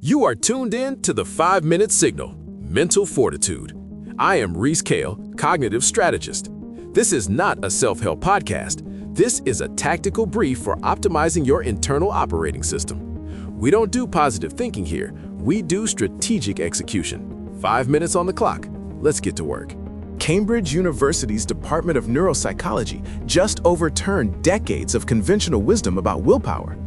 You are tuned in to the 5-Minute Signal, Mental Fortitude. I am Rhys Kael, cognitive strategist. This is not a self-help podcast. This is a tactical brief for optimizing your internal operating system. We don't do positive thinking here. We do strategic execution. 5 minutes on the clock. Let's get to work. Cambridge University's Department of Neuropsychology just overturned decades of conventional wisdom about willpower.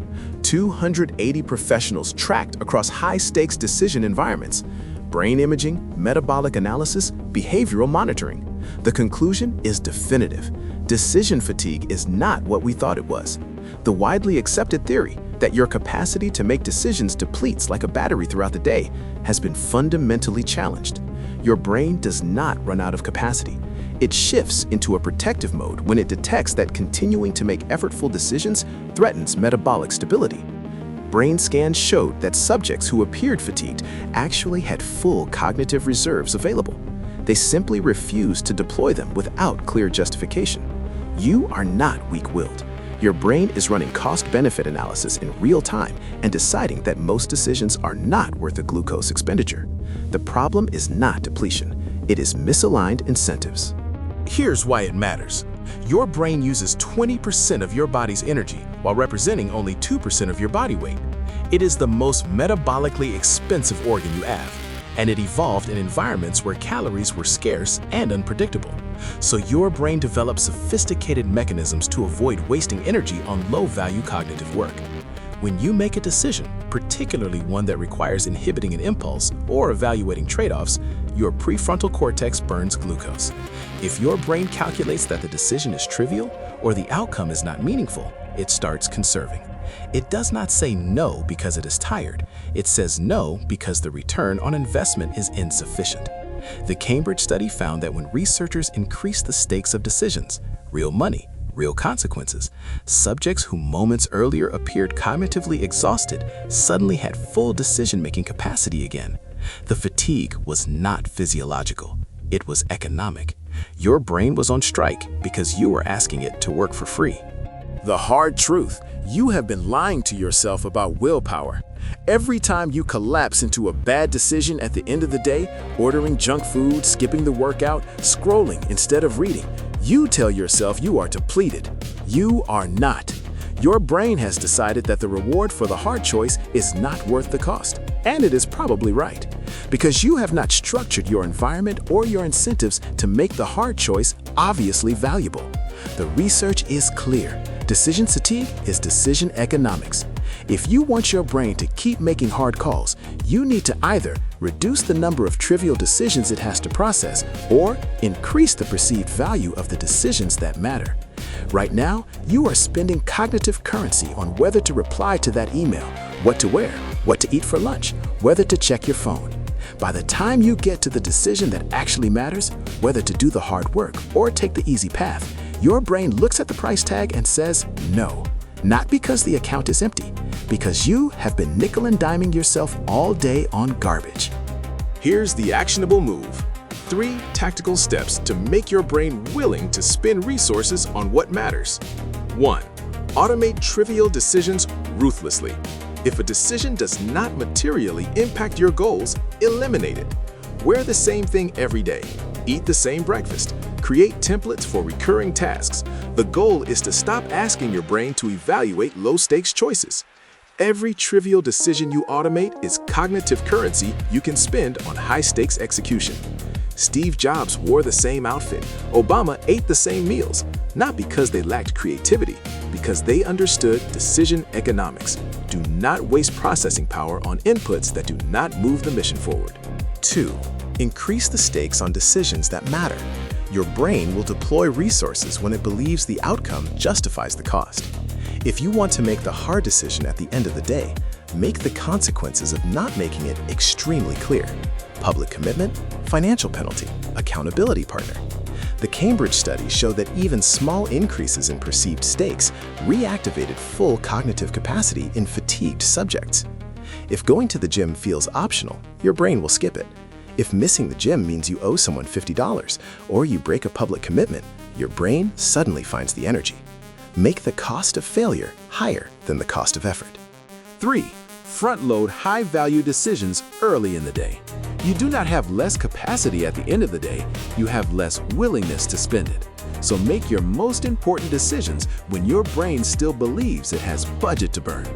280 professionals tracked across high-stakes decision environments: brain imaging, metabolic analysis, behavioral monitoring. The conclusion is definitive. Decision fatigue is not what we thought it was. The widely accepted theory that your capacity to make decisions depletes like a battery throughout the day has been fundamentally challenged. Your brain does not run out of capacity. It shifts into a protective mode when it detects that continuing to make effortful decisions threatens metabolic stability. Brain scans showed that subjects who appeared fatigued actually had full cognitive reserves available. They simply refused to deploy them without clear justification. You are not weak-willed. Your brain is running cost-benefit analysis in real time and deciding that most decisions are not worth a glucose expenditure. The problem is not depletion. It is misaligned incentives. Here's why it matters. Your brain uses 20% of your body's energy while representing only 2% of your body weight. It is the most metabolically expensive organ you have, and it evolved in environments where calories were scarce and unpredictable. So your brain developed sophisticated mechanisms to avoid wasting energy on low-value cognitive work. When you make a decision, particularly one that requires inhibiting an impulse or evaluating trade-offs, your prefrontal cortex burns glucose. If your brain calculates that the decision is trivial or the outcome is not meaningful, it starts conserving. It does not say no because it is tired. It says no because the return on investment is insufficient. The Cambridge study found that when researchers increased the stakes of decisions, real money, real consequences, subjects who moments earlier appeared cognitively exhausted suddenly had full decision-making capacity again. The fatigue was not physiological. It was economic. Your brain was on strike because you were asking it to work for free. The hard truth: you have been lying to yourself about willpower. Every time you collapse into a bad decision at the end of the day, ordering junk food, skipping the workout, scrolling instead of reading, you tell yourself you are depleted. You are not. Your brain has decided that the reward for the hard choice is not worth the cost. And it is probably right, because you have not structured your environment or your incentives to make the hard choice obviously valuable. The research is clear. Decision fatigue is decision economics. If you want your brain to keep making hard calls, you need to either reduce the number of trivial decisions it has to process or increase the perceived value of the decisions that matter. Right now, you are spending cognitive currency on whether to reply to that email, what to wear, what to eat for lunch, whether to check your phone. By the time you get to the decision that actually matters, whether to do the hard work or take the easy path, your brain looks at the price tag and says no. Not because the account is empty, because you have been nickel and diming yourself all day on garbage. Here's the actionable move. 3 tactical steps to make your brain willing to spend resources on what matters. 1. Automate trivial decisions ruthlessly. If a decision does not materially impact your goals, eliminate it. Wear the same thing every day. Eat the same breakfast. Create templates for recurring tasks. The goal is to stop asking your brain to evaluate low-stakes choices. Every trivial decision you automate is cognitive currency you can spend on high-stakes execution. Steve Jobs wore the same outfit. Obama ate the same meals, not because they lacked creativity, because they understood decision economics. Do not waste processing power on inputs that do not move the mission forward. 2. Increase the stakes on decisions that matter. Your brain will deploy resources when it believes the outcome justifies the cost. If you want to make the hard decision at the end of the day, make the consequences of not making it extremely clear. Public commitment, financial penalty, accountability partner. The Cambridge study showed that even small increases in perceived stakes reactivated full cognitive capacity in fatigued subjects. If going to the gym feels optional, your brain will skip it. If missing the gym means you owe someone $50 or you break a public commitment, your brain suddenly finds the energy. Make the cost of failure higher than the cost of effort. 3. Front-load high-value decisions early in the day. You do not have less capacity at the end of the day, you have less willingness to spend it. So make your most important decisions when your brain still believes it has budget to burn.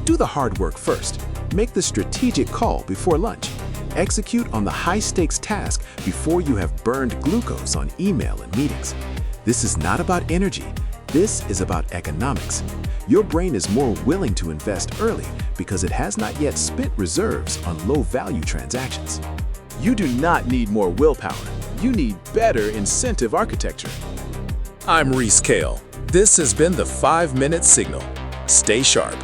Do the hard work first. Make the strategic call before lunch. Execute on the high-stakes task before you have burned glucose on email and meetings. This is not about energy. This is about economics. Your brain is more willing to invest early because it has not yet spent reserves on low-value transactions. You do not need more willpower. You need better incentive architecture. I'm Rhys Kael. This has been the 5-Minute Signal. Stay sharp.